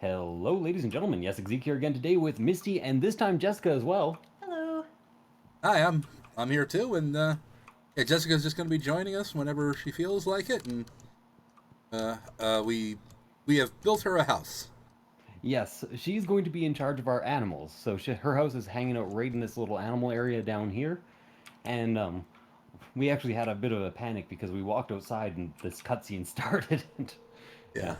Hello, ladies and gentlemen. YessikZiiiq here again today with Misty, and this time Jessica as well. Hello. Hi, I'm here too, and yeah, Jessica's just going to be joining us whenever she feels like it, and we have built her a house. Yes, she's going to be in charge of our animals. So her house is hanging out right in this little animal area down here, and we actually had a bit of a panic because we walked outside and this cutscene started. And, Yeah, yeah,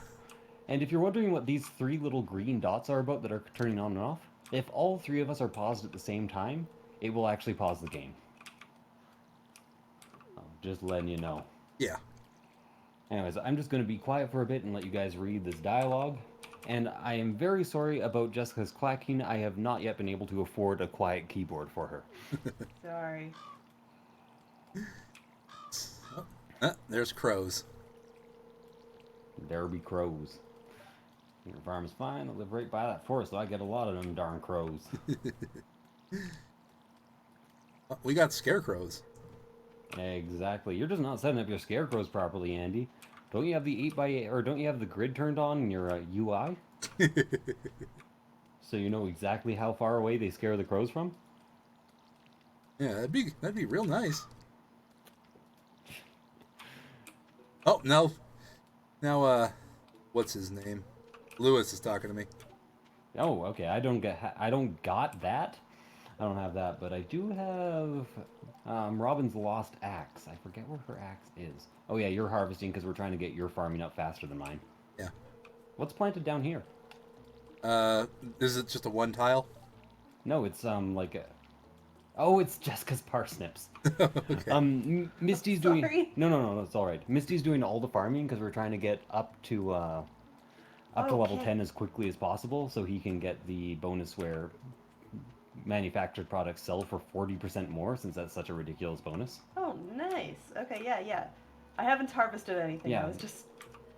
and if you're wondering what these three little green dots are about that are turning on and off, if all three of us are paused at the same time, it will actually pause the game. Just letting you know. yeah. Anyways, I'm just going to be quiet for a bit and let you guys read this dialogue. And I am very sorry about Jessica's clacking. I have not yet been able to afford a quiet keyboard for her. Sorry. There's crows. There be crows. Your farm is fine. I live right by that forest, so I get a lot of them darn crows. We got scarecrows. Exactly. You're just not setting up your scarecrows properly, Andy. Don't you have the 8x8, or don't you have the grid turned on in your UI? So you know exactly how far away they scare the crows from? Yeah, that'd be real nice. Oh no, now what's his name? Lewis is talking to me. Oh, okay. I don't got that. I don't have that, but I do have Robin's lost axe. I forget where her axe is. Oh yeah, you're harvesting because we're trying to get your farming up faster than mine. Yeah. What's planted down here? Uh, is it just a one tile? No, it's like oh, it's Jessica's parsnips. Okay. Misty's doing Sorry. no, it's all right. Misty's doing all the farming because we're trying to get up to level Okay. 10 as quickly as possible so he can get the bonus where manufactured products sell for 40% more since that's such a ridiculous bonus. Oh, nice. Okay, yeah, yeah. I haven't harvested anything. I Yeah. was just,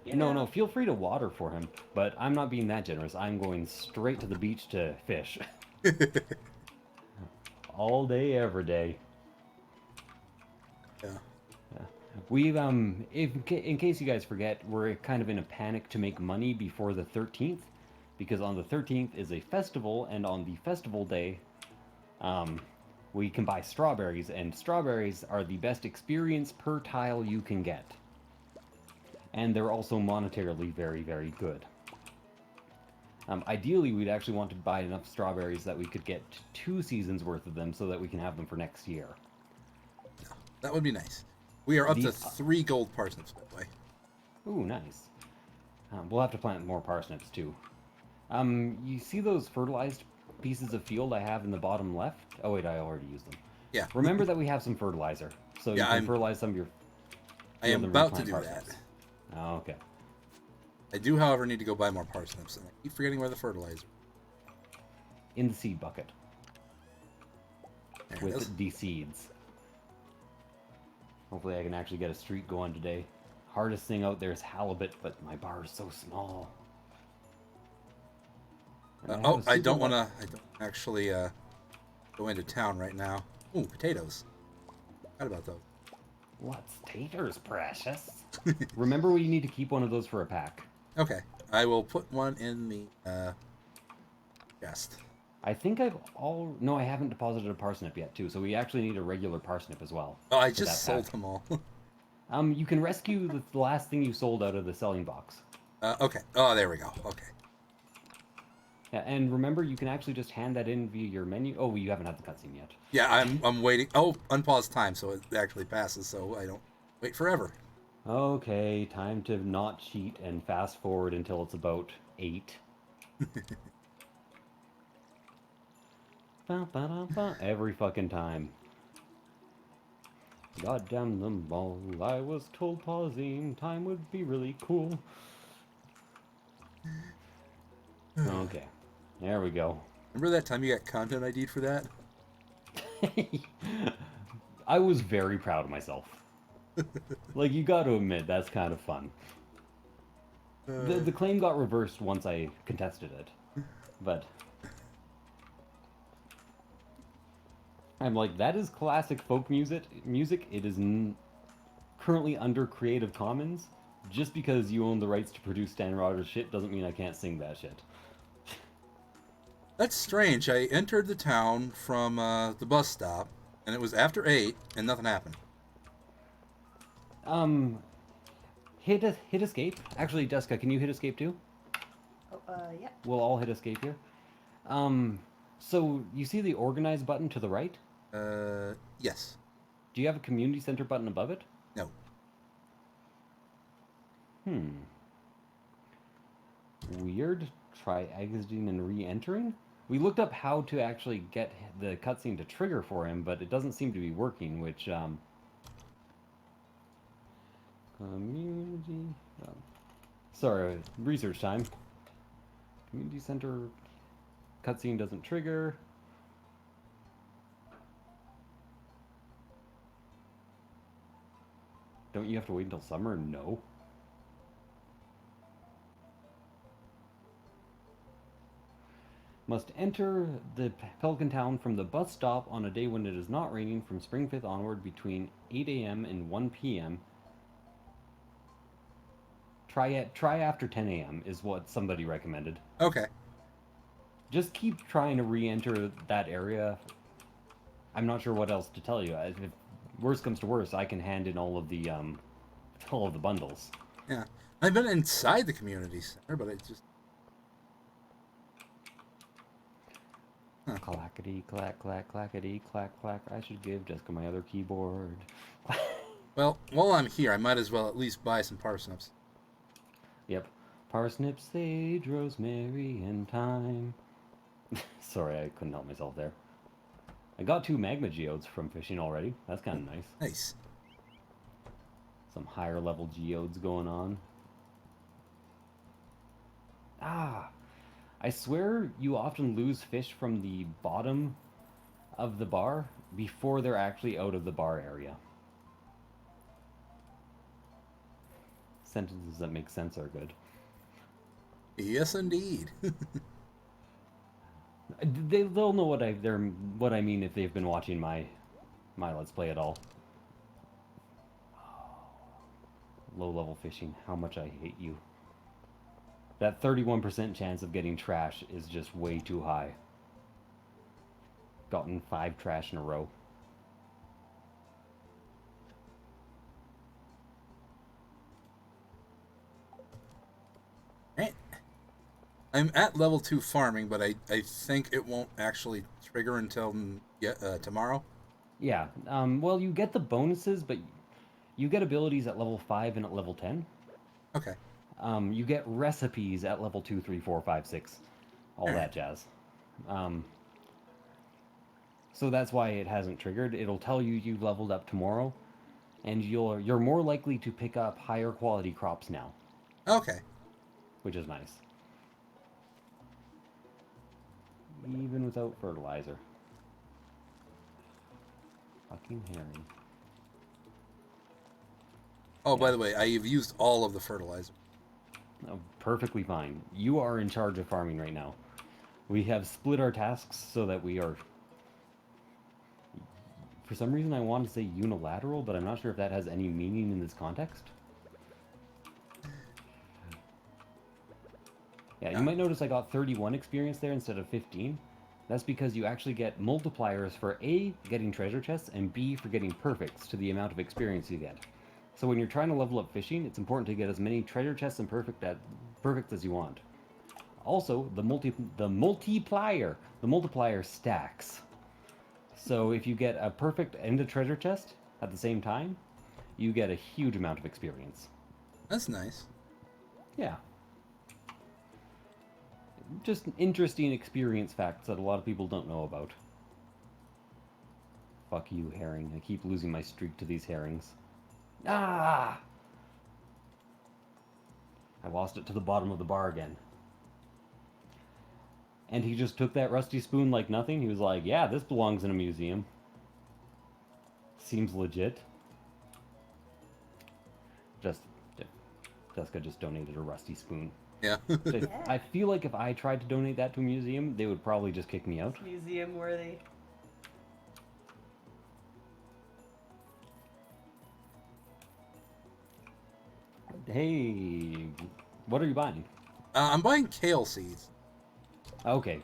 No, feel free to water for him, but I'm not being that generous. I'm going straight to the beach to fish. All day, every day. Yeah. Yeah. We've, in case you guys forget, we're kind of in a panic to make money before the 13th, because on the 13th is a festival, and on the festival day, um, we can buy strawberries, and strawberries are the best experience per tile you can get. And they're also monetarily very, very good. Ideally, we'd actually want to buy enough strawberries that we could get 2 seasons worth of them so that we can have them for next year. That would be nice. We are up to These, 3 gold parsnips, by the way. ooh, nice. We'll have to plant more parsnips too. You see those fertilized pieces of field I have in the bottom left? Oh wait, I already used them. Yeah. Remember that we have some fertilizer, so you Yeah, can fertilize some of your I field am and about to replant do that. parsnips. Oh, okay. I do, however, need to go buy more parsnips, and I keep forgetting where the fertilizer. In the seed bucket There it is. with the seeds. Hopefully, I can actually get a streak going today. Hardest thing out there is halibut, but my bar is so small. I don't want to. I don't actually go into town right now. Ooh, potatoes. Forgot about those. What's taters, precious? Remember, we need to keep one of those for a pack. Okay, I will put one in the chest. I think No, I haven't deposited a parsnip yet, too, so we actually need a regular parsnip as well. Oh, I for just that sold pack. them all. You can rescue the last thing you sold out of the selling box. Okay. Oh, there we go. Okay. Yeah, and remember, you can actually just hand that in via your menu. Oh, you haven't had the cutscene yet. Yeah, I'm waiting. Oh, unpause time, so it actually passes, so I don't wait forever. Okay, time to not cheat and fast forward until it's about 8. Ba-ba-da-ba, every fucking time. God damn them all. I was told pausing time would be really cool. Okay, there we go. Remember that time you got content ID'd for that? I was very proud of myself. Like, you gotta admit, that's kind of fun. The claim got reversed once I contested it. But I'm like, that is classic folk music. It is currently under Creative Commons, Just because you own the rights to produce Stan Rogers shit doesn't mean I can't sing that shit. That's strange. I entered the town from the bus stop, and it was after 8, and nothing happened. Um, hit escape. Actually, Jessica, can you hit escape too? Oh, yeah. We'll all hit escape here. Um, so you see the organize button to the right? Yes. Do you have a community center button above it? No. Weird. Try exiting and re-entering? We looked up how to actually get the cutscene to trigger for him, but it doesn't seem to be working, which, community... sorry, research time. Community center cutscene doesn't trigger. Don't you have to wait until summer? No. Must enter the Pelican Town from the bus stop on a day when it is not raining from Spring 5th onward between 8 a.m. and 1 p.m. Try after 10 a.m. is what somebody recommended. Okay. Just keep trying to re-enter that area. I'm not sure what else to tell you. If worst comes to worst, I can hand in all of the bundles. Yeah. I've been inside the community center, but it just... Huh. Clackety clack clack clackety clack clack. I should give Jessica my other keyboard. Well, while I'm here, I might as well at least buy some parsnips. Yep. Parsnip, sage, rosemary, and thyme. Sorry, I couldn't help myself there. I got 2 magma geodes from fishing already. That's kind of nice. Nice. Some higher level geodes going on. Ah, I swear you often lose fish from the bottom of the bar before they're actually out of the bar area. Sentences that make sense are good. Yes, indeed. They'll know what I mean if they've been watching my Let's Play at all. Low level fishing, how much I hate you. That 31% chance of getting trash is just way too high. Gotten 5 trash in a row. Right. I'm at level 2 farming, but I think it won't actually trigger until tomorrow. Yeah, well, you get the bonuses, but you get abilities at level 5 and at level 10. Okay. You get recipes at level 2, 3, 4, 5, 6. All that jazz. So that's why it hasn't triggered. It'll tell you you've leveled up tomorrow, and you're more likely to pick up higher quality crops now, Okay. which is nice. Even without fertilizer. Fucking herring. Oh, by the way, I've used all of the fertilizer. Oh, perfectly fine. You are in charge of farming right now. We have split our tasks so that we are... For some reason I want to say unilateral, but I'm not sure if that has any meaning in this context. Yeah, you might notice I got 31 experience there instead of 15. That's because you actually get multipliers for A, getting treasure chests, and B, for getting perfects to the amount of experience you get. So when you're trying to level up fishing, it's important to get as many treasure chests and perfects as you want. Also, the multiplier stacks. So if you get a perfect and a treasure chest at the same time, you get a huge amount of experience. That's nice. Yeah. Just interesting experience facts that a lot of people don't know about. Fuck you, herring. I keep losing my streak to these herrings. Ah! I lost it to the bottom of the bar again. And he just took that rusty spoon like nothing. He was like, yeah, this belongs in a museum. Seems legit. Jessica just donated a rusty spoon. Yeah. I feel like if I tried to donate that to a museum, they would probably just kick me out. Museum worthy. Hey, what are you buying? I'm buying kale seeds. Okay,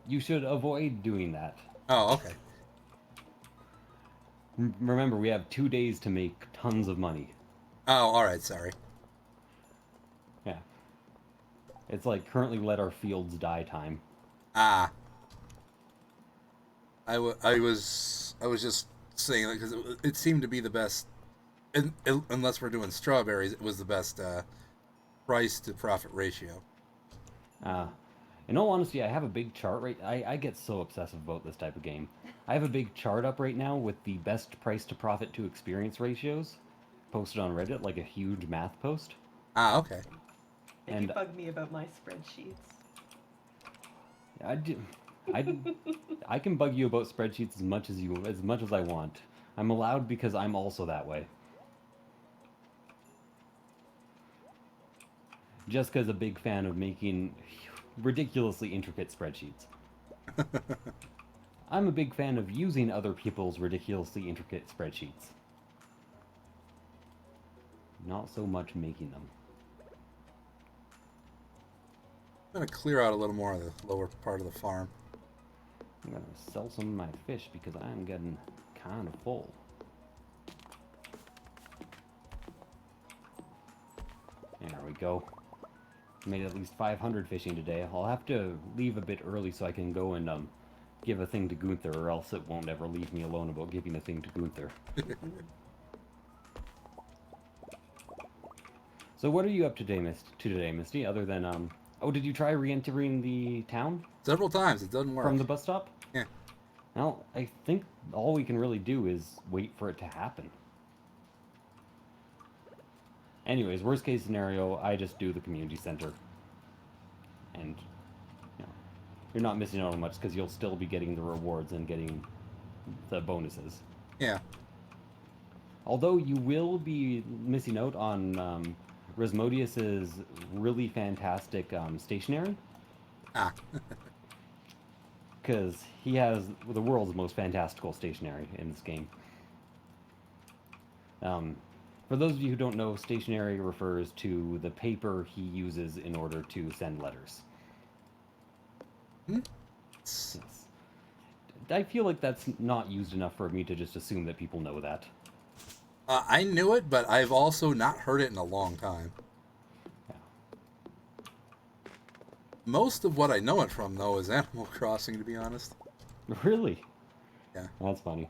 you should avoid doing that. Oh, okay. Remember, we have 2 days to make tons of money. Oh, all right. Sorry. Yeah, it's like currently let our fields die time. Ah, I was just saying that because it seemed to be the best. Unless we're doing strawberries, it was the best price to profit ratio. Uh, in all honesty, I have a big chart right. I get so obsessive about this type of game. I have a big chart up right now with the best price to profit to experience ratios posted on Reddit, like a huge math post. Ah, okay. If you And bug me about my spreadsheets. I do, I I can bug you about spreadsheets as much as I want. I'm allowed because I'm also that way. Jessica's a big fan of making ridiculously intricate spreadsheets. I'm a big fan of using other people's ridiculously intricate spreadsheets. Not so much making them. I'm gonna clear out a little more of the lower part of the farm. I'm gonna sell some of my fish because I'm getting kind of full. There we go. Made at least 500 fishing today. I'll have to leave a bit early so I can go and give a thing to Gunther, or else it won't ever leave me alone about giving a thing to Gunther. So what are you up to today, Misty? Other than oh, did you try re-entering the town Several times it doesn't from work. the bus stop? Yeah. Well, I think all we can really do is wait for it to happen. Anyways, worst case scenario, I just do the community center, and you know, you're not missing out on much because you'll still be getting the rewards and getting the bonuses. Yeah. Although you will be missing out on Resmodius's really fantastic stationery, Ah. because he has the world's most fantastical stationery in this game. Um, for those of you who don't know, stationery refers to the paper he uses in order to send letters. Hmm? Yes. I feel like that's not used enough for me to just assume that people know that. I knew it, but I've also not heard it in a long time. Yeah. Most of what I know it from, though, is Animal Crossing, to be honest. Really? Yeah. That's funny.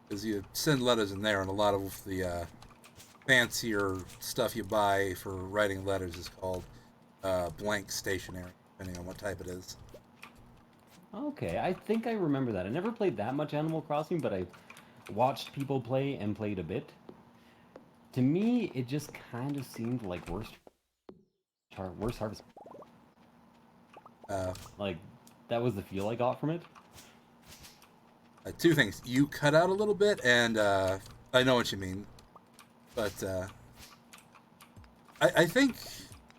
Because you send letters in there, and a lot of the fancier stuff you buy for writing letters is called blank stationery, depending on what type it is. Okay, I think I remember that. I never played that much Animal Crossing, but I watched people play and played a bit. To me, it just kind of seemed like worst harvest. Uh, Like that was the feel I got from it. Two things. You cut out a little bit, and I know what you mean. But I think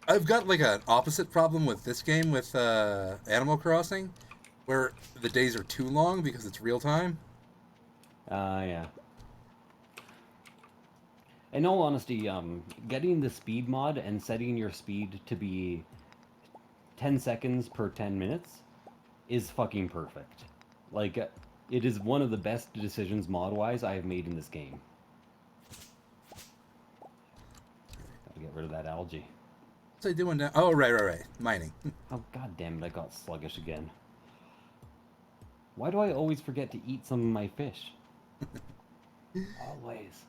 I've got like an opposite problem with this game with Animal Crossing, where the days are too long because it's real time. Yeah. In all honesty, getting the speed mod and setting your speed to be 10 seconds per 10 minutes is fucking perfect. Like, it is one of the best decisions mod-wise I have made in this game. Gotta get rid of that algae. What's I doing now? Oh, right. Mining. Oh, god damn it, I got sluggish again. Why do I always forget to eat some of my fish? Always.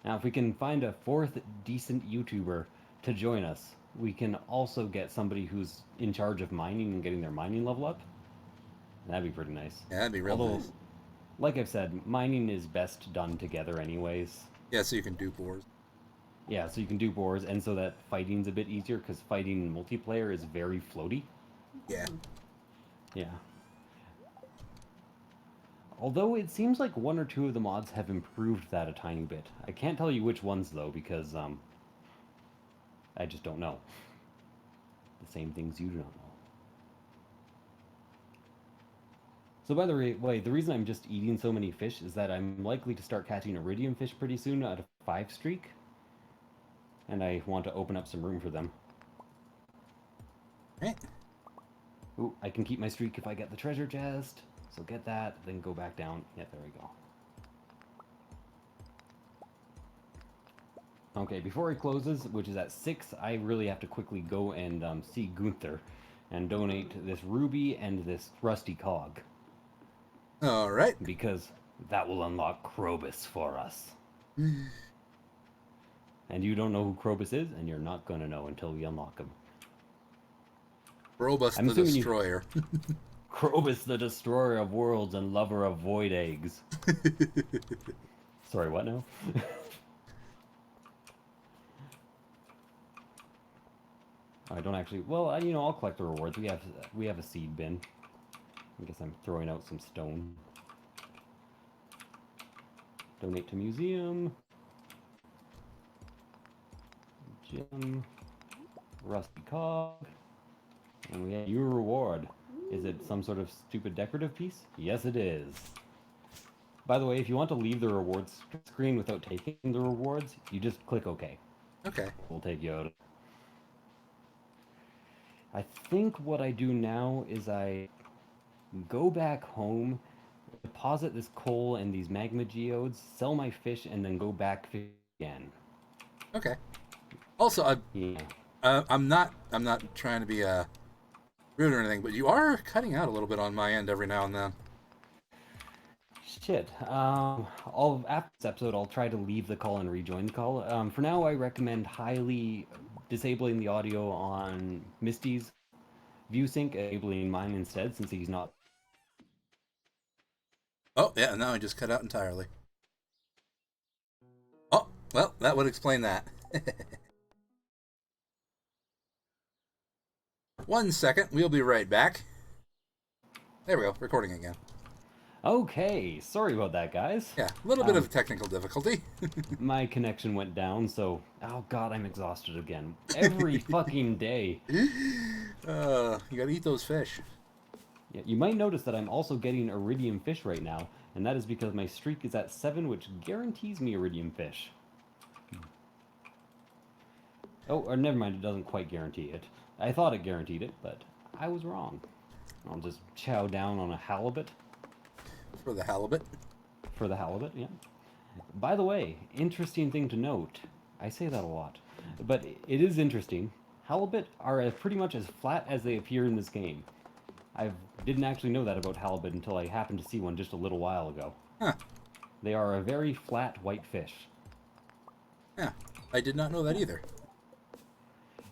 Now, if we can find a fourth decent YouTuber to join us, we can also get somebody who's in charge of mining and getting their mining level up. That'd be pretty nice. Yeah, that'd be real Although, nice. like I've said, mining is best done together anyways. Yeah, so you can dupe ores. Yeah, so you can do boars, and so that fighting's a bit easier, because fighting in multiplayer is very floaty. Yeah. Yeah. Although it seems like one or two of the mods have improved that a tiny bit. I can't tell you which ones, though, because, I just don't know. The same things you don't know. So by the way, the reason I'm just eating so many fish is that I'm likely to start catching iridium fish pretty soon out of 5 streak. and I want to open up some room for them. Right. Ooh, I can keep my streak if I get the treasure chest. So get that, then go back down. Yeah, there we go. Okay, before it closes, which is at 6, I really have to quickly go and see Gunther and donate this ruby and this rusty cog. All right. Because that will unlock Krobus for us. And you don't know who Krobus is, and you're not going to know until we unlock him. Robust I'm the assuming Destroyer. Krobus, the destroyer of worlds and lover of void eggs. Sorry, what now? I don't actually. Well, I'll collect the rewards. We have a seed bin. I guess I'm throwing out some stone. Donate to museum. Gem. Rusty cog. And we have your reward. Is it some sort of stupid decorative piece? Yes, it is. By the way, if you want to leave the rewards screen without taking the rewards, you just click OK. Okay. We'll take you out. I think what I do now is I go back home, deposit this coal and these magma geodes, sell my fish, and then go back again. Okay. Also, Yeah. I'm not trying to be rude or anything, but you are cutting out a little bit on my end every now and then. Shit. After this episode, I'll try to leave the call and rejoin the call. For now, I recommend highly disabling the audio on Misty's view sync, enabling mine instead, since he's not. Oh, yeah, now I just cut out entirely. Oh, well, that would explain that. 1 second, we'll be right back. There we go, recording again. Okay, sorry about that, guys. Yeah, a little bit of technical difficulty. My connection went down, so oh god, I'm exhausted again. Every fucking day. You gotta eat those fish. Yeah, you might notice that I'm also getting iridium fish right now, and that is because my streak is at 7, which guarantees me iridium fish. Oh, or never mind, it doesn't quite guarantee it. I thought it guaranteed it, but I was wrong. I'll just chow down on a halibut. For the halibut. For the halibut, yeah. By the way, interesting thing to note. I say that a lot, but it is interesting. Halibut are pretty much as flat as they appear in this game. I didn't actually know that about halibut until I happened to see one just a little while ago. Huh. They are a very flat white fish. Yeah, I did not know that either.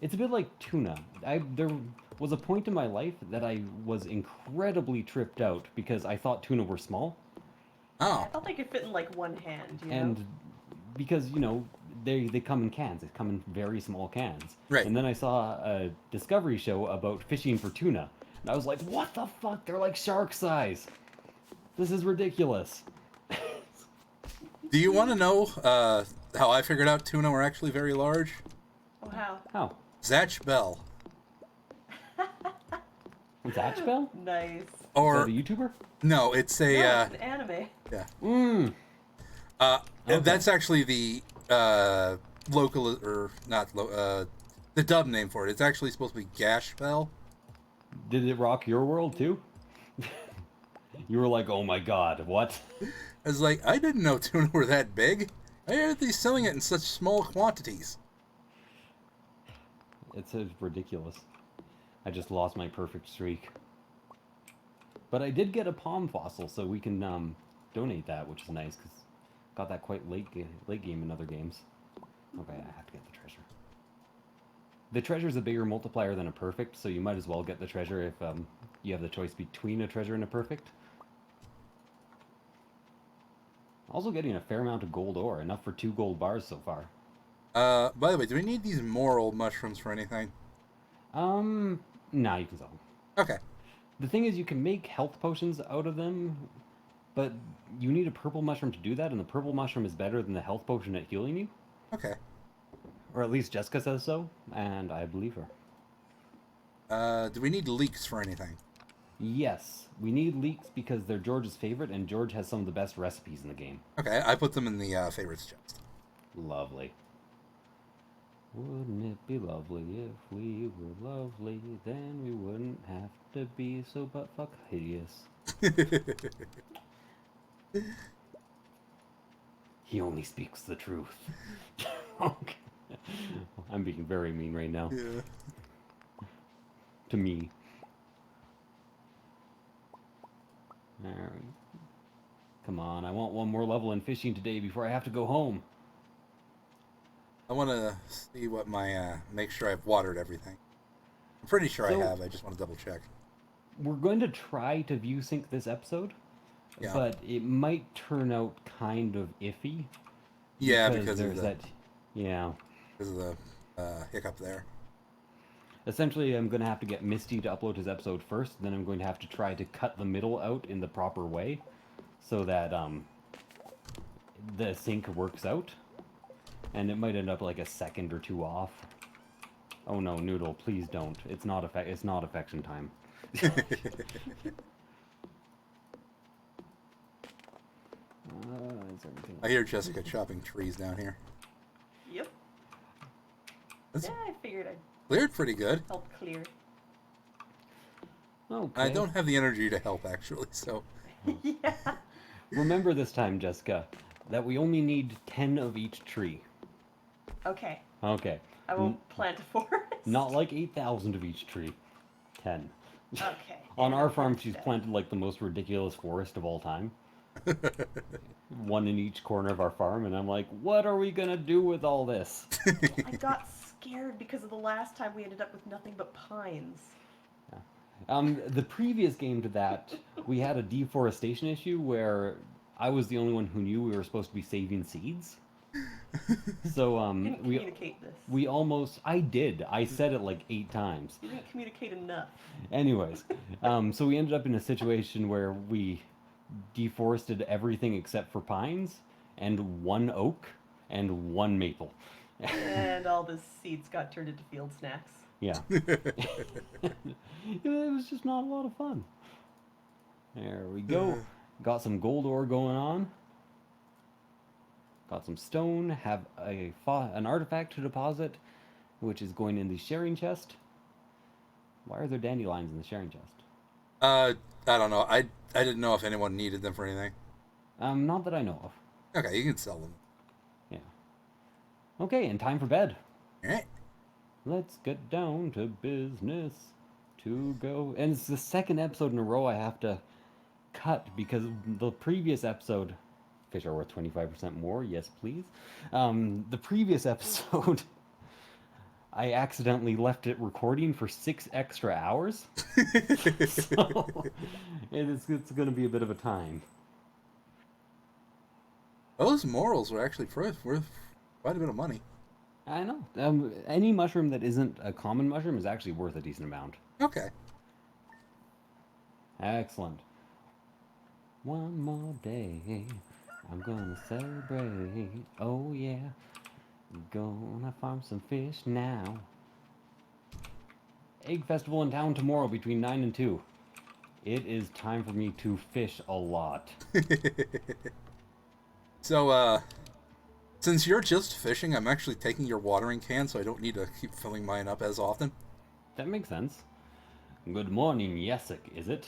It's a bit like tuna. There was a point in my life that I was incredibly tripped out because I thought tuna were small. Oh. I thought they could fit in like one hand, you And know? because, they come in cans. They come in very small cans. Right. And then I saw a Discovery show about fishing for tuna. And I was like, what the fuck? They're like shark size. This is ridiculous. Do you want to know how I figured out tuna were actually very large? Oh, how? How? Zatch Bell. Zatch Bell? Nice. Or Is that a YouTuber? no, it's a No, it's an anime. yeah. Mmm. And that's actually the local or not the dub name for it. It's actually supposed to be Gash Bell. Did it rock your world too? You were like, oh my god, what? I was like, I didn't know tuna were that big. Why are they selling it in such small quantities? It's ridiculous. I just lost my perfect streak. But I did get a palm fossil, so we can donate that, which is nice, because got that quite late game in other games. Okay, I have to get the treasure. The treasure's a bigger multiplier than a perfect, so you might as well get the treasure if you have the choice between a treasure and a perfect. Also getting a fair amount of gold ore, enough for 2 gold bars so far. By the way, do we need these moral mushrooms for anything? Nah, you can sell them. Okay. The thing is, you can make health potions out of them, but you need a purple mushroom to do that, and the purple mushroom is better than the health potion at healing you. Okay. Or at least Jessica says so, and I believe her. Do we need leeks for anything? Yes, we need leeks because they're George's favorite, and George has some of the best recipes in the game. Okay, I put them in the favorites chest. Lovely. Wouldn't it be lovely if we were lovely? Then we wouldn't have to be so buttfuck hideous. He only speaks the truth. Okay. I'm being very mean right now. Yeah. To me. Alright. Come on, I want one more level in fishing today before I have to go home. I want to see what my make sure I've watered everything. I'm pretty sure I So- have. I just want to double check. We're going to try to view sync this episode, Yeah. but it might turn out kind of iffy. Yeah, because there's of the that. Yeah. because of the hiccup there. Essentially, I'm going to have to get Misty to upload his episode first, then I'm going to have to try to cut the middle out in the proper way so that the sync works out. And it might end up like a second or two off. Oh no, Noodle, please don't. It's not affection time. Is everything I hear Jessica chopping trees down here. Yep. That's Yeah, I figured I'd cleared pretty good. help clear. Okay. I don't have the energy to help actually, so Yeah. Remember this time, Jessica, that we only need 10 of each tree. Okay. Okay. I won't plant a forest. Not like 8,000 of each tree. 10. Okay. On and our I'll farm, plant she's that. planted like the most ridiculous forest of all time. One in each corner of our farm, and I'm like, what are we gonna do with all this? I got scared because of the last time we ended up with nothing but pines. The previous game to that, we had a deforestation issue where I was the only one who knew we were supposed to be saving seeds. So Didn't communicate this. we almost I did. I said it like 8 times. You didn't communicate enough. Anyways, so we ended up in a situation where we deforested everything except for pines and 1 oak and 1 maple. And all the seeds got turned into field snacks. Yeah. It was just not a lot of fun. There we go. Got some gold ore going on. Got some stone. Have an artifact to deposit, which is going in the sharing chest. Why are there dandelions in the sharing chest? I don't know. I didn't know if anyone needed them for anything. Not that I know of. Okay, you can sell them. Yeah. Okay, and time for bed. All right. Let's get down to business. To go. And it's the second episode in a row I have to cut because the previous episode. Fish are worth 25% more. Yes, please. The previous episode, I accidentally left it recording for 6 extra hours. So it's going to be a bit of a time. Those morals were actually worth quite a bit of money. I know. Any mushroom that isn't a common mushroom is actually worth a decent amount. Okay. Excellent. One more day, I'm gonna celebrate. Oh yeah, gonna farm some fish now. Egg festival in town tomorrow between 9 and 2. It is time for me to fish a lot. So, since you're just fishing, I'm actually taking your watering can, so I don't need to keep filling mine up as often. That makes sense. Good morning, YessikZiiiq, is it?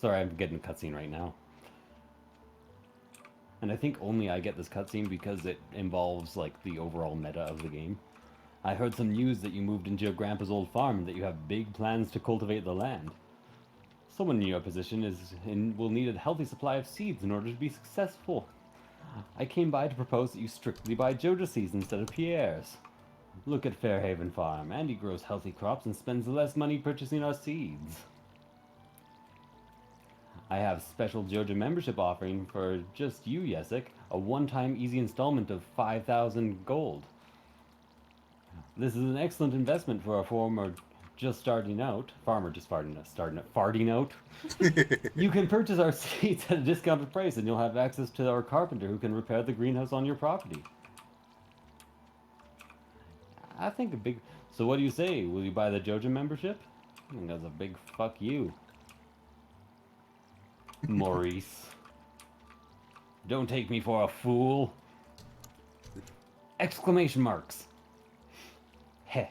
Sorry, I'm getting a cutscene right now. And I think only I get this cutscene because it involves, like, the overall meta of the game. I heard some news that you moved into your grandpa's old farm and that you have big plans to cultivate the land. Someone in your position will need a healthy supply of seeds in order to be successful. I came by to propose that you strictly buy Joja seeds instead of Pierre's. Look at Fairhaven Farm. Andy grows healthy crops and spends less money purchasing our seeds. I have special Joja membership offering for just you, YessikZiiiq, a one-time easy installment of 5,000 gold. This is an excellent investment for a farmer just starting out. Farting out. You can purchase our seeds at a discounted price and you'll have access to our carpenter who can repair the greenhouse on your property. I think So what do you say? Will you buy the Joja membership? I think that's a big fuck you. Maurice. Don't take me for a fool. Exclamation marks. Heh.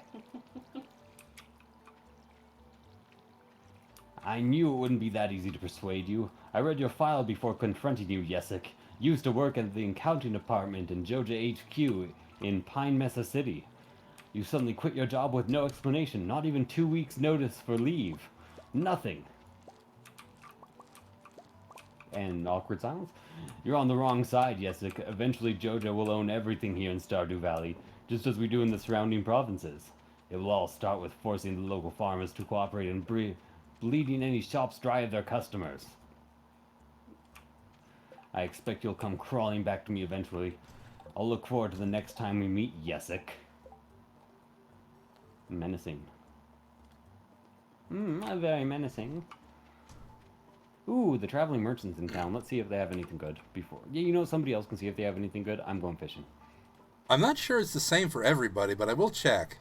I knew it wouldn't be that easy to persuade you. I read your file before confronting you, YessikZiiiq. You used to work at the accounting department in Joja HQ in Pine Mesa City. You suddenly quit your job with no explanation, not even 2 weeks notice for leave. Nothing. And awkward silence. You're on the wrong side, YessikZiiiq. Eventually Joja will own everything here in Stardew Valley, just as we do in the surrounding provinces. It will all start with forcing the local farmers to cooperate and bleeding any shops dry of their customers. I expect you'll come crawling back to me eventually. I'll look forward to the next time we meet, YessikZiiiq. Menacing. Very menacing. Ooh, the traveling merchants in town. Let's see if they have anything good before. Yeah, you know, somebody else can see if they have anything good. I'm going fishing. I'm not sure it's the same for everybody, but I will check.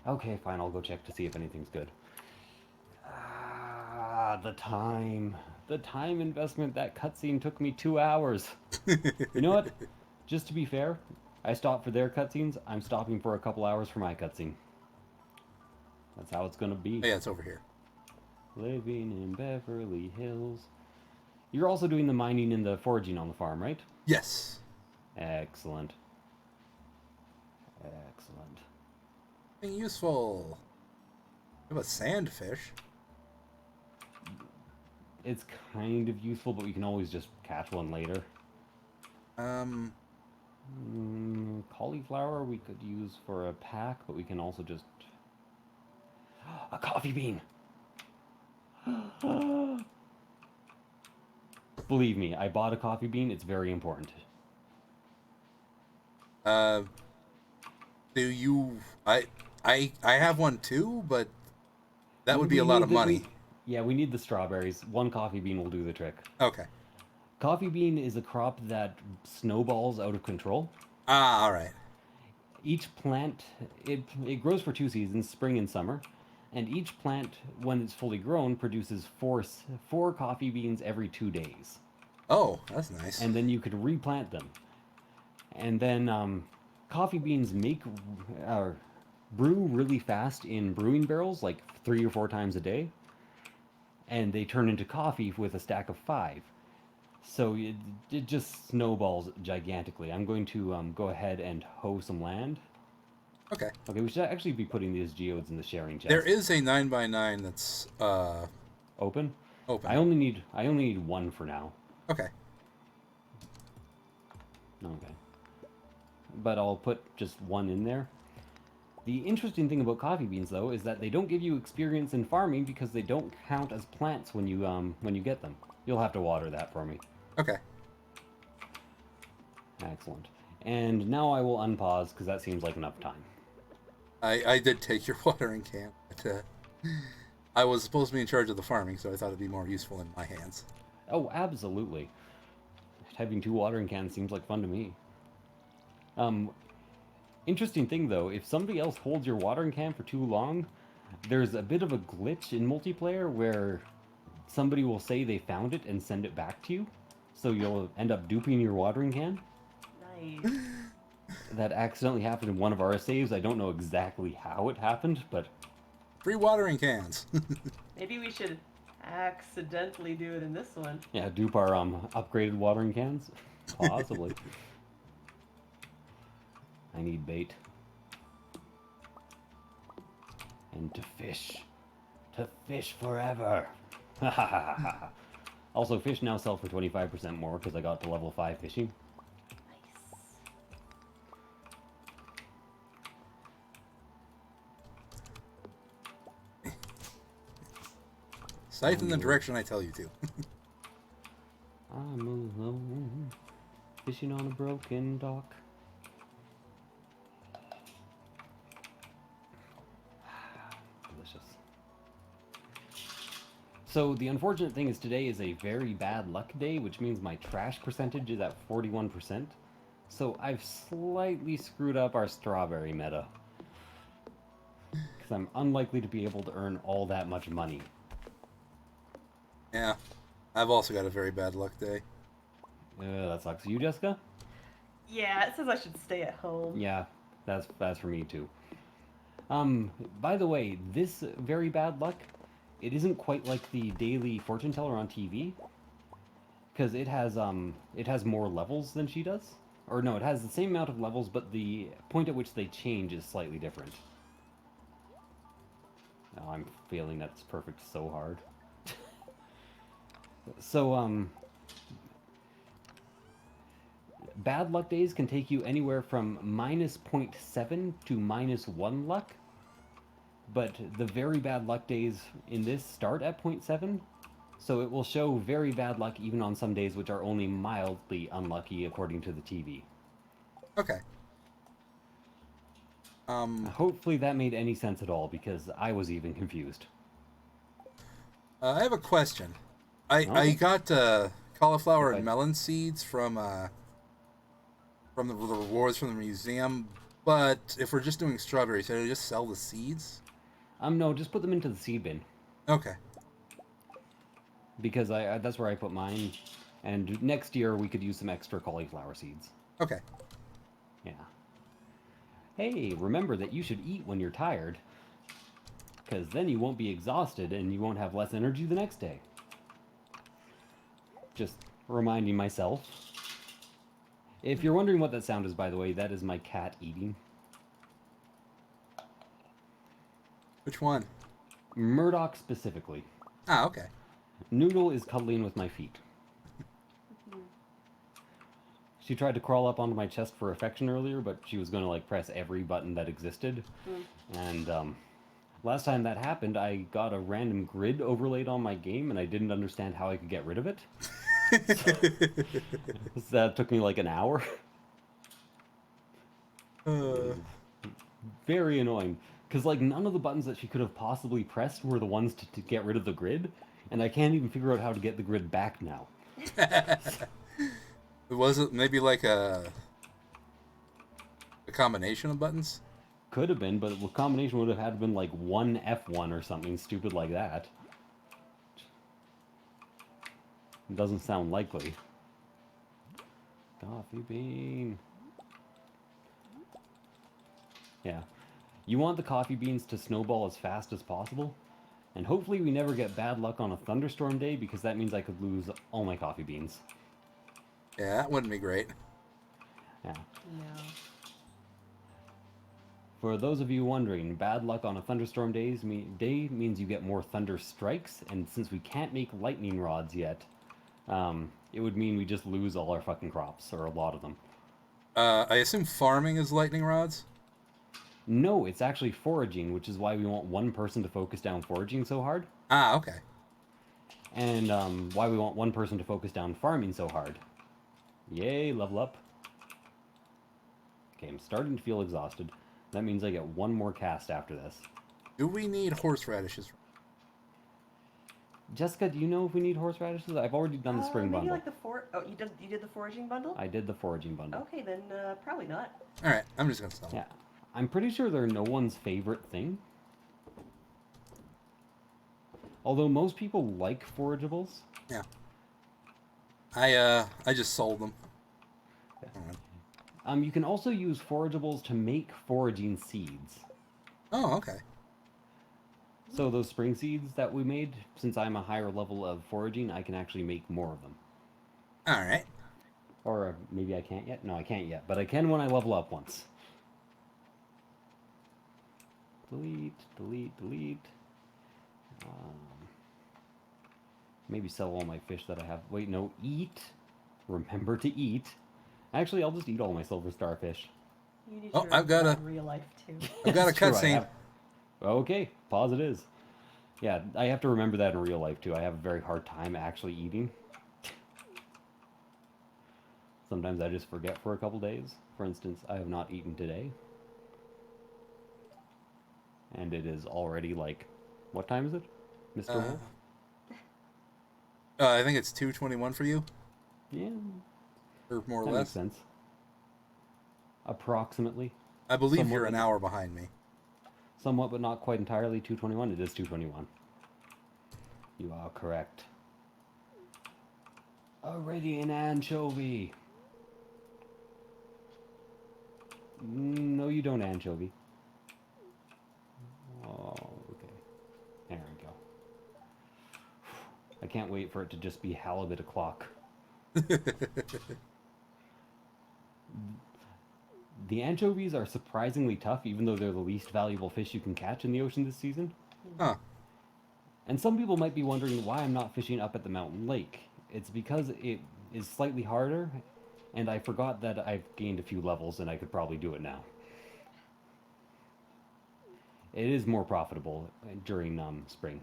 Okay, fine. I'll go check to see if anything's good. Ah, the time. The time investment. That cutscene took me 2 hours. You know what? Just to be fair, I stopped for their cutscenes. I'm stopping for a couple hours for my cutscene. That's how it's gonna be. Oh, yeah, it's over here. Living in Beverly Hills. You're also doing the mining and the foraging on the farm, right? Yes. Excellent. Excellent. Being useful. We have a sandfish. It's kind of useful, but we can always just catch one later. Cauliflower we could use for a pack, but we can also just... A coffee bean! Believe me, I bought a coffee bean. It's very important. Do you... I have one too, but that would be a lot of money. Yeah, we need the strawberries. One coffee bean will do the trick. Okay. Coffee bean is a crop that snowballs out of control. Ah, all right. Each plant, it grows for 2 seasons, spring and summer. And each plant, when it's fully grown, produces four coffee beans every 2 days. Oh, that's nice. And then you could replant them. And then coffee beans brew really fast in brewing barrels, like 3 or 4 times a day. And they turn into coffee with a stack of 5. So it just snowballs gigantically. I'm going to go ahead and hoe some land. Okay. Okay, we should actually be putting these geodes in the sharing chest. There is a 9x9 that's open. open. I only need 1 for now. Okay. Okay. But I'll put just 1 in there. The interesting thing about coffee beans, though, is that they don't give you experience in farming because they don't count as plants when you get them. You'll have to water that for me. Okay. Excellent. And now I will unpause because that seems like enough time. I did take your watering can. But, I was supposed to be in charge of the farming, so I thought it'd be more useful in my hands. Oh, absolutely. Having 2 watering cans seems like fun to me. Interesting thing, though, if somebody else holds your watering can for too long, there's a bit of a glitch in multiplayer where somebody will say they found it and send it back to you, so you'll end up duping your watering can. Nice. That accidentally happened in one of our saves. I don't know exactly how it happened, but... Free watering cans. Maybe we should accidentally do it in this one. Yeah, dupe our upgraded watering cans? Possibly. I need bait. And to fish. To fish forever. Also, fish now sell for 25% more because I got to level 5 fishing. Scythe in the direction I tell you to. I'm alone, fishing on a broken dock. Delicious. So the unfortunate thing is today is a very bad luck day, which means my trash percentage is at 41%. So I've slightly screwed up our strawberry meta. Because I'm unlikely to be able to earn all that much money. Yeah. I've also got a very bad luck day. That sucks. You, Jessica? Yeah, it says I should stay at home. Yeah. That's for me too. By the way, this very bad luck, it isn't quite like the daily fortune teller on TV, because it has more levels than she does. Or no, it has the same amount of levels, but the point at which they change is slightly different. Oh, I'm failing that's perfect so hard. So, bad luck days can take you anywhere from minus zero point 0.7 to minus 1 luck, but the very bad luck days in this start at zero point 0.7, so it will show very bad luck even on some days which are only mildly unlucky according to the TV. Okay. Hopefully that made any sense at all, because I was even confused. I have a question. I Okay. got cauliflower If and I- melon seeds from the rewards from the museum, but if we're just doing strawberries, should I just sell the seeds? No, just put them into the seed bin, Okay. because that's where I put mine, and next year we could use some extra cauliflower seeds. Okay. Yeah. Hey, remember that you should eat when you're tired, because then you won't be exhausted and you won't have less energy the next day. Just reminding myself. If you're wondering what that sound is, by the way, that is my cat eating. Which one? Murdoch specifically. Ah, okay. Noodle is cuddling with my feet. She tried to crawl up onto my chest for affection earlier, but she was going to like press every button that existed. And last time that happened, I got a random grid overlaid on my game, and I didn't understand how I could get rid of it. So that took me like an hour. It was very annoying, because like none of the buttons that she could have possibly pressed were the ones to get rid of the grid, and I can't even figure out how to get the grid back now. Was it maybe like a combination of buttons? Could have been, but the combination would have had to been like one F1 or something stupid like that. It doesn't sound likely. Coffee bean. Yeah. You want the coffee beans to snowball as fast as possible. And hopefully we never get bad luck on a thunderstorm day, because that means I could lose all my coffee beans. Yeah, that wouldn't be great. Yeah. No. For those of you wondering, bad luck on a thunderstorm day means you get more thunder strikes, and since we can't make lightning rods yet, it would mean we just lose all our fucking crops, or a lot of them. I assume farming is lightning rods? No, it's actually foraging, which is why we want one person to focus down foraging so hard, Ah, okay. and why we want one person to focus down farming so hard. Yay, level up. Okay, I'm starting to feel exhausted. That means I get one more cast after this. Do we need horseradishes? Jessica, do you know if we need horseradishes? I've already done the spring maybe bundle. like the Oh, you did the foraging bundle? I did the foraging bundle. Okay, then probably not. All right, I'm just gonna sell them. Yeah. I'm pretty sure they're no one's favorite thing. Although most people like forageables. Yeah. I just sold them. You can also use forageables to make foraging seeds. Oh, okay. So those spring seeds that we made, since I'm a higher level of foraging, I can actually make more of them. All right. Or maybe I can't yet? No, I can't yet, but I can when I level up once. Delete, delete, delete. Maybe sell all my fish that I have. Wait, no, eat. Remember to eat. Actually, I'll just eat all my silver starfish. You need Oh, to I've got remember a- that in real life too. I've got a It's true, I cutscene. have- Okay, pause it is. Yeah, I have to remember that in real life too. I have a very hard time actually eating. Sometimes I just forget for a couple days. For instance, I have not eaten today. And it is already like, what time is it, Mr. Wolf? I think it's 2:21 for you, Yeah, or more or that less. makes sense. Approximately. I believe Somewhat you're an like- hour behind me. Somewhat, but not quite entirely. 2:21. It is 2:21. You are correct. Already an anchovy. No, you don't, anchovy. Oh, okay. There we go. I can't wait for it to just be halibut o'clock. The anchovies are surprisingly tough, even though they're the least valuable fish you can catch in the ocean this season. Huh. And some people might be wondering why I'm not fishing up at the mountain lake. It's because it is slightly harder, and I forgot that I've gained a few levels and I could probably do it now. It is more profitable during spring.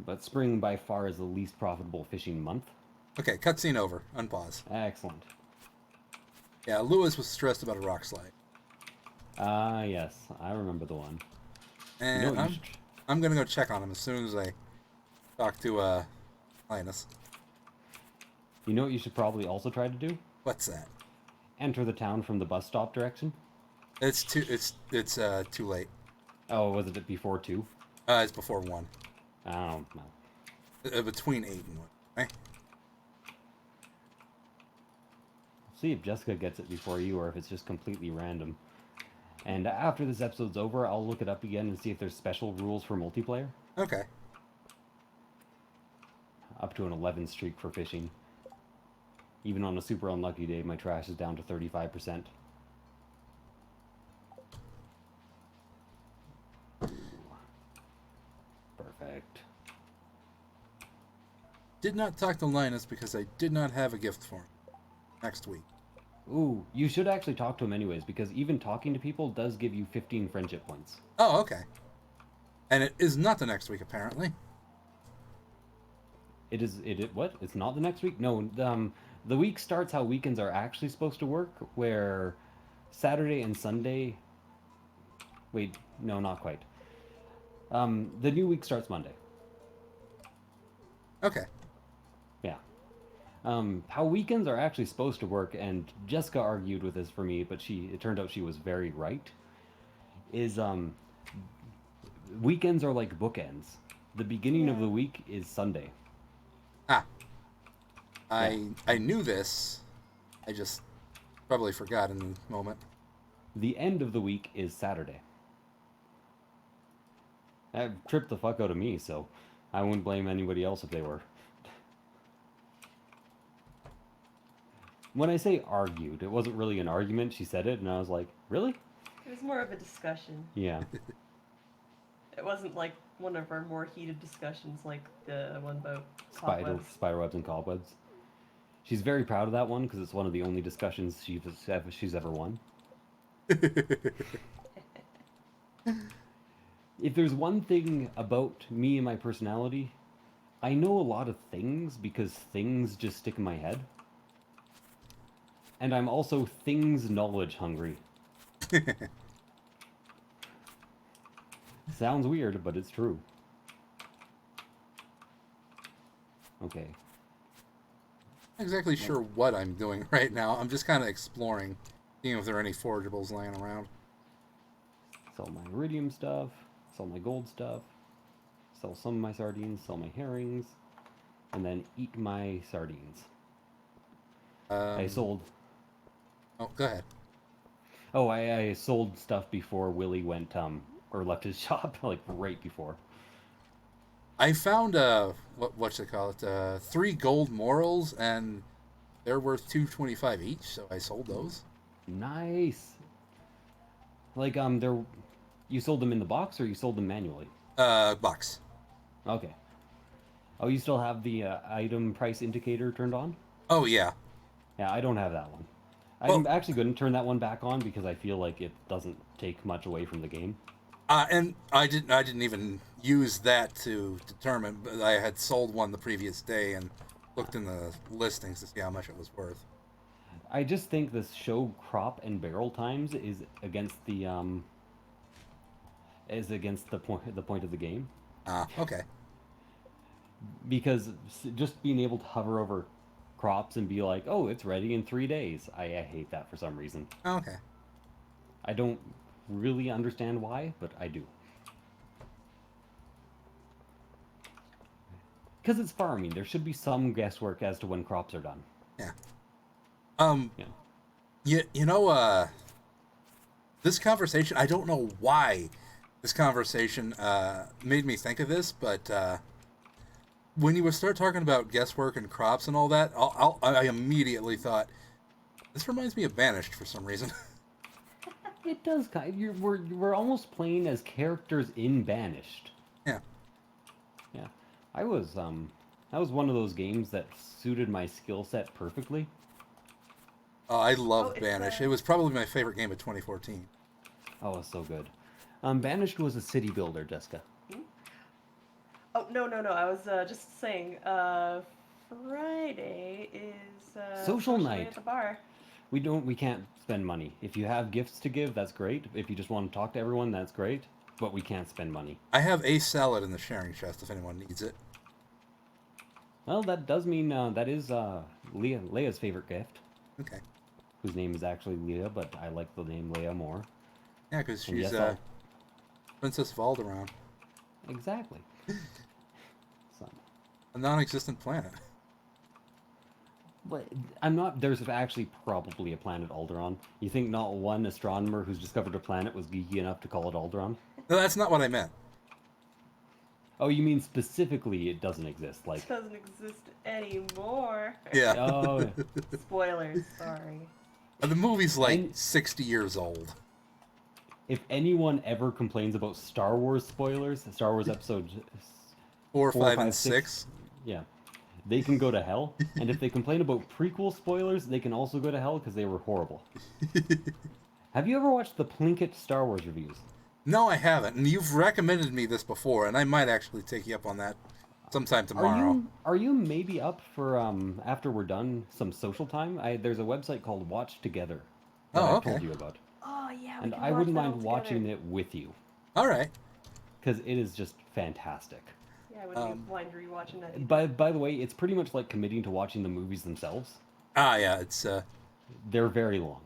But spring by far is the least profitable fishing month. Okay, cutscene over. Unpause. Excellent. Yeah, Lewis was stressed about a rock slide. Ah, yes, I remember the one. And You know what you I'm gonna go check on him as soon as I talk to Linus. You know what you should probably also try to do? What's that? Enter the town from the bus stop direction. It's too late. Oh, was it before 2? It's before 1. Oh, no. Between 8 and 1. Right? See if Jessica gets it before you or if it's just completely random. And after this episode's over, I'll look it up again and see if there's special rules for multiplayer. Okay. Up to an 11 streak for fishing. Even on a super unlucky day, my trash is down to 35%. Perfect. Did not talk to Linus because I did not have a gift for him. Next week. Ooh, you should actually talk to him anyways, because even talking to people does give you 15 friendship points. Oh, okay. And it is not the next week, apparently. What? It's not the next week? No, the week starts how weekends are actually supposed to work, where Saturday and Sunday... Wait, no, not quite. The new week starts Monday. Okay. Yeah. How weekends are actually supposed to work, and Jessica argued with this for me, but it turned out she was very right, is, weekends are like bookends. The beginning of the week is Sunday. Ah. I knew this. I just probably forgot in the moment. The end of the week is Saturday. That tripped the fuck out of me, so I wouldn't blame anybody else if they were. When I say argued, it wasn't really an argument. She said it, and I was like, really? It was more of a discussion. Yeah. It wasn't like one of our more heated discussions like the one about Spiderwebs and cobwebs. She's very proud of that one because it's one of the only discussions she's ever won. If there's one thing about me and my personality, I know a lot of things because things just stick in my head. And I'm also things knowledge hungry. Sounds weird, but it's true. Okay. Not exactly sure what I'm doing right now. I'm just kind of exploring, seeing if there are any forageables laying around. Sell my iridium stuff, sell my gold stuff, sell some of my sardines, sell my herrings, and then eat my sardines. I sold... Oh, go ahead. Oh, I sold stuff before Willie went, or left his shop, like, right before. I found, what should I call it, 3 gold morals, and they're worth $2.25 each, so I sold those. Nice! Like, you sold them in the box, or you sold them manually? Box. Okay. Oh, you still have the item price indicator turned on? Oh, yeah. Yeah, I don't have that one. Well, I'm actually going to turn that one back on because I feel like it doesn't take much away from the game. And I didn't even use that to determine, but I had sold one the previous day and looked in the listings to see how much it was worth. I just think this show crop and barrel times is against the point of the game. Ah, okay. Because just being able to hover over crops and be like, oh, it's ready in 3 days. I hate that for some reason. Okay. I don't really understand why, but I do. Because it's farming. There should be some guesswork as to when crops are done. Yeah. Um, Yeah. you know, this conversation, I don't know why this conversation made me think of this, but when you would start talking about guesswork and crops and all that, I immediately thought, this reminds me of Banished for some reason. It does kind. We're almost playing as characters in Banished. Yeah. Yeah, I was that was one of those games that suited my skill set perfectly. I Oh, love it's Banished. It was probably my favorite game of 2014. Oh, it's so good. Banished was a city builder, Jessica. Hmm? Oh, no, no, no. I was just saying, Friday is Social night. at the bar. We can't spend money. If you have gifts to give, that's great. If you just want to talk to everyone, that's great. But we can't spend money. I have a salad in the sharing chest if anyone needs it. Well, that does mean that is Leia's favorite gift, Okay. whose name is actually Leia, but I like the name Leia more. Yeah, because And she's yes, I'll Princess of Alderaan, exactly. So, a non-existent planet. but I'm not. There's actually probably a planet Alderaan. You think not one astronomer who's discovered a planet was geeky enough to call it Alderaan? No, that's not what I meant. Oh, you mean specifically it doesn't exist? Like, It doesn't exist anymore. Yeah. oh, Spoilers, sorry. The movie's like And- 60 years old. if anyone ever complains about Star Wars spoilers, Star Wars episode 4, 5, and 6, 6. yeah, they can go to hell. And if they complain about prequel spoilers, they can also go to hell because they were horrible. Have you ever watched the Plinkett Star Wars reviews? No, I haven't. And you've recommended me this before, and I might actually take you up on that sometime tomorrow. Are you maybe up for after we're done some social time? There's a website called Watch Together that Oh, I've told okay. you about, Oh, yeah, we and can I watch wouldn't that all mind watching together. it with you All right. because it is just fantastic. Yeah, I wouldn't be mind rewatching that either. By the way, it's pretty much like committing to watching the movies themselves. Ah, yeah. It's They're very long.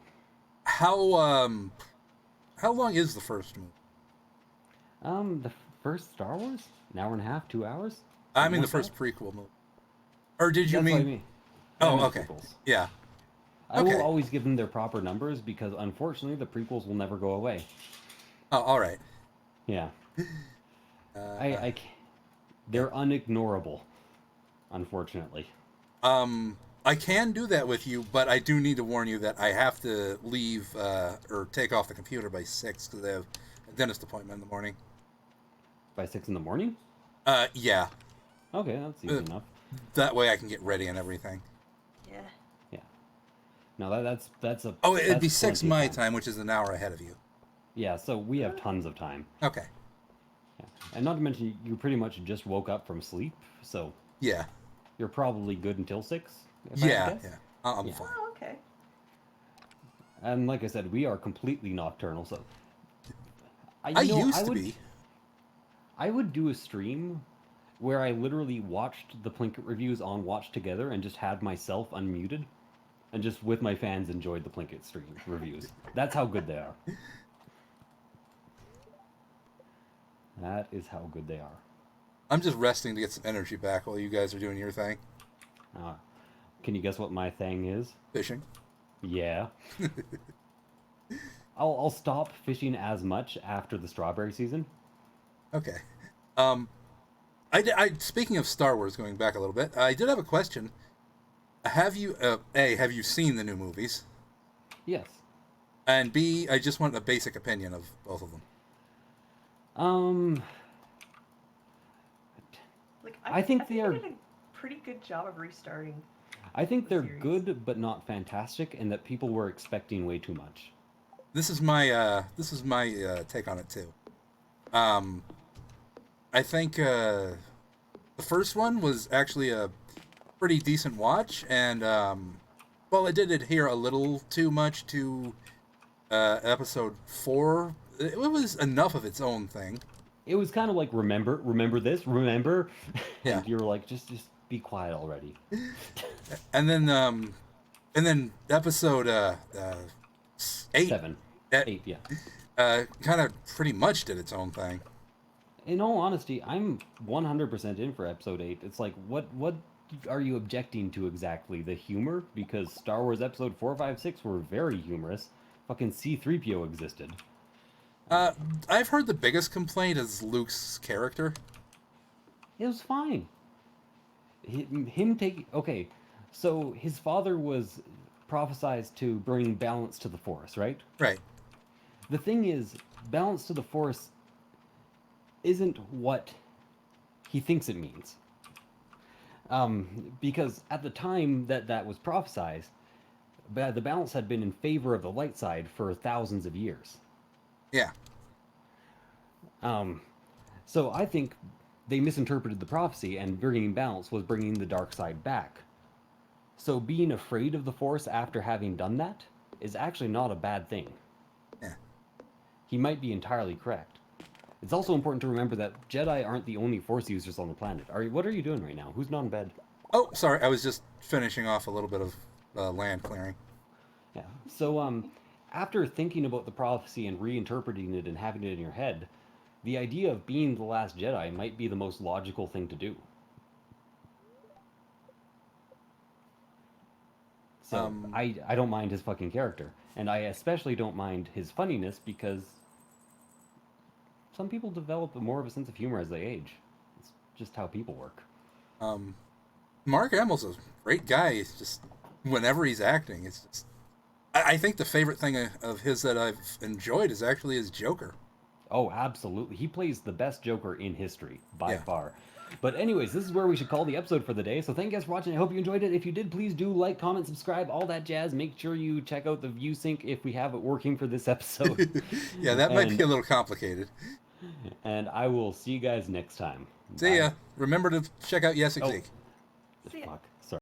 how long is the first movie? The first Star Wars, an hour and a half, 2 hours. I Something mean the like first that. prequel movie. Or did you That's what I mean? mean. I Oh, meant okay. prequels. Yeah. I Okay. will always give them their proper numbers because unfortunately the prequels will never go away. Oh, all right. Yeah, Uh, I can't. They're unignorable, unfortunately. I can do that with you, but I do need to warn you that I have to leave or take off the computer by 6 because I have a dentist appointment in the morning. By 6 in the morning? Yeah. Okay, that's easy Uh, enough. That way I can get ready and everything. Yeah. Yeah. No, that's a. Oh, it'd be that's 6 plenty my of time, which is an hour ahead of you. Yeah, so we have tons of time. Okay. Yeah. And not to mention, you pretty much just woke up from sleep, so Yeah. you're probably good until 6. If I had to Yeah. guess. Yeah. I'm Yeah. fine. Oh, okay. And like I said, we are completely nocturnal, so. I you know, used to be. I would do a stream where I literally watched the Plinkett reviews on Watch Together and just had myself unmuted and just with my fans enjoyed the Plinkett stream reviews. That's how good they are. That is how good they are. I'm just resting to get some energy back while you guys are doing your thing. Can you guess what my thing is? Fishing. Yeah. I'll stop fishing as much after the strawberry season. Okay. Speaking of Star Wars, going back a little bit, I did have a question. Have you have you seen the new movies? Yes. And B, I just want a basic opinion of both of them. Like I think they are- did a pretty good job of restarting. I think they're Series. good but not fantastic and that people were expecting way too much. This is my take on it too. I think the first one was actually a pretty decent watch, and well, it did adhere a little too much to episode 4. It was enough of its own thing. It was kind of like remember this, remember, Yeah. and you were like, just be quiet already. And then episode 8 7, eh, 8, yeah. kind of pretty much did its own thing. In all honesty, I'm 100% in for episode 8. It's like, what are you objecting to exactly? The humor? Because Star Wars Episode 4, 5, 6 were very humorous. Fucking C-3PO existed. I've heard the biggest complaint is Luke's character. It was fine. Him take okay, so his father was prophesized to bring balance to the Force, right? Right. The thing is, balance to the Force isn't what he thinks it means. Because at the time that was prophesied, the balance had been in favor of the light side for thousands of years. Yeah. So I think they misinterpreted the prophecy, and bringing balance was bringing the dark side back. So being afraid of the Force after having done that is actually not a bad thing. Yeah. He might be entirely correct. It's also important to remember that Jedi aren't the only Force users on the planet. What are you doing right now? Who's not in bed? Oh, sorry. I was just finishing off a little bit of land clearing. Yeah. So after thinking about the prophecy and reinterpreting it and having it in your head, the idea of being the last Jedi might be the most logical thing to do. So I don't mind his fucking character, and I especially don't mind his funniness because some people develop more of a sense of humor as they age. It's just how people work. Mark Hamill's a great guy. It's just whenever he's acting, it's just. I think the favorite thing of his that I've enjoyed is actually his Joker. Oh, absolutely. He plays the best Joker in history, by Yeah. far. But anyways, this is where we should call the episode for the day. So thank you guys for watching. I hope you enjoyed it. If you did, please do like, comment, subscribe, all that jazz. Make sure you check out the YessikZiiiq if we have it working for this episode. Yeah, that might be a little complicated. And I will see you guys next time. See ya. Remember to check out YessikZiiiq. See ya. Fuck.